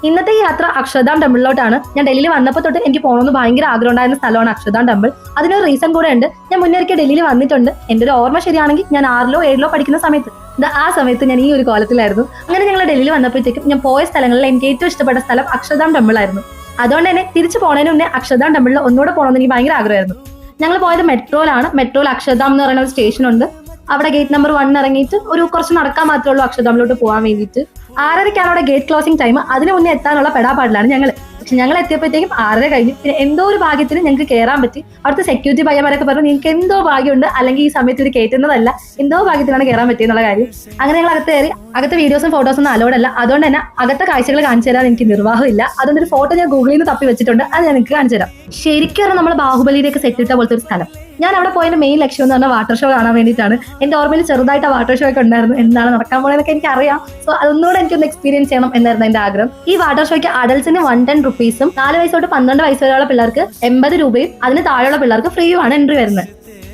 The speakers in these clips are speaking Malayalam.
ഇന്നത്തെ ഈ യാത്ര അക്ഷർധാം ടെമ്പിളിലോട്ടാണ്. ഞാൻ ഡൽഹിയിൽ വന്നപ്പോൾ തൊട്ട് എനിക്ക് പോകണമെന്ന് ഭയങ്കര ആഗ്രഹം ഉണ്ടായിരുന്ന സ്ഥലമാണ് അക്ഷർധാം ടെമ്പിൾ. അതിനൊരു റീസൺ കൂടെ ഉണ്ട്. ഞാൻ മുന്നേറിക്ക് ഡൽഹിയിൽ വന്നിട്ടുണ്ട്. എൻ്റെ ഒരു ഓർമ്മ ശരിയാണെങ്കിൽ ഞാൻ 6ലോ 7ലോ പഠിക്കുന്ന സമയത്ത്, ആ സമയത്ത് ഞാൻ ഈ ഒരു കോലത്തിലായിരുന്നു. അങ്ങനെ ഞങ്ങൾ ഡൽഹിയിൽ വന്നപ്പോഴത്തേക്കും ഞാൻ പോയ സ്ഥലങ്ങളിൽ എനിക്ക് ഏറ്റവും ഇഷ്ടപ്പെട്ട സ്ഥലം അക്ഷർധാം ടെമ്പിൾ ആയിരുന്നു. അതുകൊണ്ട് തന്നെ തിരിച്ചു പോകുന്നതിന് മുന്നേ അക്ഷർധാം ടെമ്പിളിൽ ഒന്നുകൂടെ പോകണമെന്ന് എനിക്ക് ഭയങ്കര ആഗ്രഹമായിരുന്നു. ഞങ്ങൾ പോയത് മെട്രോയിലാണ്. മെട്രോയിൽ അക്ഷർധാം എന്ന് പറയുന്ന ഒരു സ്റ്റേഷൻ ഉണ്ട്. അവിടെ ഗേറ്റ് നമ്പർ 1 ഇറങ്ങിയിട്ട് ഒരു കുറച്ച് നടക്കാൻ മാത്രമേ ഉള്ളൂ അക്ഷർധാമിലോട്ട് പോകാൻ വേണ്ടിയിട്ട്. 6:30ക്കാണ് അവിടെ ഗേറ്റ് ക്ലോസിംഗ് ടൈം. അതിന് മുന്നേ എത്താനുള്ള പെടാപ്പാടിലാണ് ഞങ്ങൾ. പക്ഷെ ഞങ്ങൾ എത്തിയപ്പോഴത്തേക്കും 6:30 കഴിഞ്ഞു. പിന്നെ എന്തോ ഒരു ഭാഗ്യത്തിന് ഞങ്ങൾക്ക് കയറാൻ പറ്റി. അവിടുത്തെ സെക്യൂരിറ്റി പയ്യന്മാരൊക്കെ പറഞ്ഞു നിങ്ങൾക്ക് എന്തോ ഭാഗ്യമുണ്ട്, അല്ലെങ്കിൽ ഈ സമയത്ത് ഇത് കയറ്റുന്നതല്ല, എന്തോ ഭാഗ്യത്തിലാണ് കയറാൻ പറ്റിയെന്നുള്ള കാര്യം. അങ്ങനെ ഞങ്ങൾ അകത്ത് കയറി. അകത്ത് വീഡിയോസും ഫോട്ടോസും ഒന്നും അലോഡ് അല്ല. അതുകൊണ്ട് തന്നെ അകത്തെ കാഴ്ചകൾ കാണിച്ചു തരാൻ എനിക്ക് നിർവാഹമില്ല. അതുകൊണ്ട് ഒരു ഫോട്ടോ ഞാൻ ഗൂഗിളിൽ നിന്ന് തപ്പി വെച്ചിട്ടുണ്ട്. അത് ഞാൻ നിങ്ങൾക്ക് കാണിച്ചു തരാം. ശരിക്കും നമ്മൾ ബാഹുബലിയിലേക്ക് സെറ്റ് ഇട്ട പോലത്തെ ഒരു സ്ഥലം. ഞാൻ അവിടെ പോയതിന്റെ മെയിൻ ലക്ഷ്യം എന്ന് പറഞ്ഞാൽ വാട്ടർ ഷോ കാണാൻ വേണ്ടിയിട്ടാണ്. എന്റെ ഓർമ്മയിൽ ചെറുതായിട്ട് ആ വാട്ടർ ഷോ ഒക്കെ ഉണ്ടായിരുന്നു. എന്താണ് നടക്കാൻ പോണെന്നൊക്കെ എനിക്ക് അറിയാം. സോ അതൊന്നുകൂടെ എനിക്കൊന്ന് എക്സ്പീരിയൻസ് ചെയ്യണം എന്നായിരുന്നു എന്റെ ആഗ്രഹം. ഈ വാട്ടർ ഷോയ്ക്ക് അഡൽസിന് 110 റുപ്പീസും 4 വയസ്സ് തൊട്ട് 12 വയസ്സ് വരെയുള്ള പിള്ളേർക്ക് 80 രൂപയും അതിന് താഴെയുള്ള പിള്ളേർക്ക് ഫ്രീയുമാണ് എൻട്രി വരുന്നത്.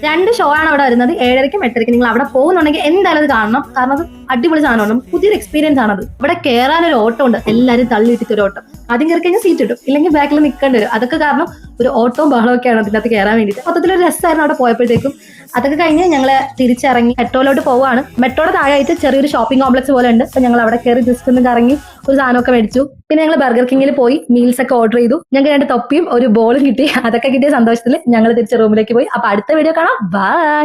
2 ഷോ ആണ് അവിടെ വരുന്നത്, 7:30ക്കും 8:30ക്കും. നിങ്ങൾ അവിടെ പോകുന്നുണ്ടെങ്കിൽ എന്തായാലും അത് കാണണം. കാരണം അത് അടിപൊളി സാധനമാണ്, പുതിയൊരു എക്സ്പീരിയൻസ് ആണത്. ഇവിടെ കയറാൻ ഒരു ഓട്ടം ഉണ്ട്, എല്ലാവരും തള്ളിയിട്ടിട്ട് ഒരു ഓട്ടം. ആദ്യം കയറി കഴിഞ്ഞാൽ സീറ്റ് ഇടും, ഇല്ലെങ്കിൽ ബാക്കിൽ നിൽക്കേണ്ടി വരും. അതൊക്കെ കാരണം ഒരു ഓട്ടവും ബഹളമൊക്കെയാണ് അതിനകത്ത് കയറാൻ വേണ്ടിയിട്ട്. മൊത്തത്തിലൊരു രസമായിരുന്നു അവിടെ പോയപ്പോഴത്തേക്കും. അതൊക്കെ കഴിഞ്ഞ് ഞങ്ങൾ തിരിച്ചിറങ്ങി മെട്രോയിലോട്ട് പോവാണ്. മെട്രോയുടെ താഴെയായിട്ട് ചെറിയൊരു ഷോപ്പിംഗ് കോംപ്ലക്സ് പോലെ ഉണ്ട്. അപ്പൊ ഞങ്ങൾ അവിടെ കയറി ജസ്റ്റ് ഒന്ന് കറങ്ങി ഒരു സാധനമൊക്കെ മേടിച്ചു. പിന്നെ ഞങ്ങൾ ബർഗർ കിങ്ങിൽ പോയി മീൽസ് ഒക്കെ ഓർഡർ ചെയ്തു. ഞങ്ങൾക്ക് 2 തൊപ്പിയും ഒരു ബോളും കിട്ടി. അതൊക്കെ കിട്ടിയ സന്തോഷത്തിൽ ഞങ്ങൾ തിരിച്ച് റൂമിലേക്ക് പോയി. അപ്പൊ അടുത്ത വീഡിയോ കാണാം. ബൈ.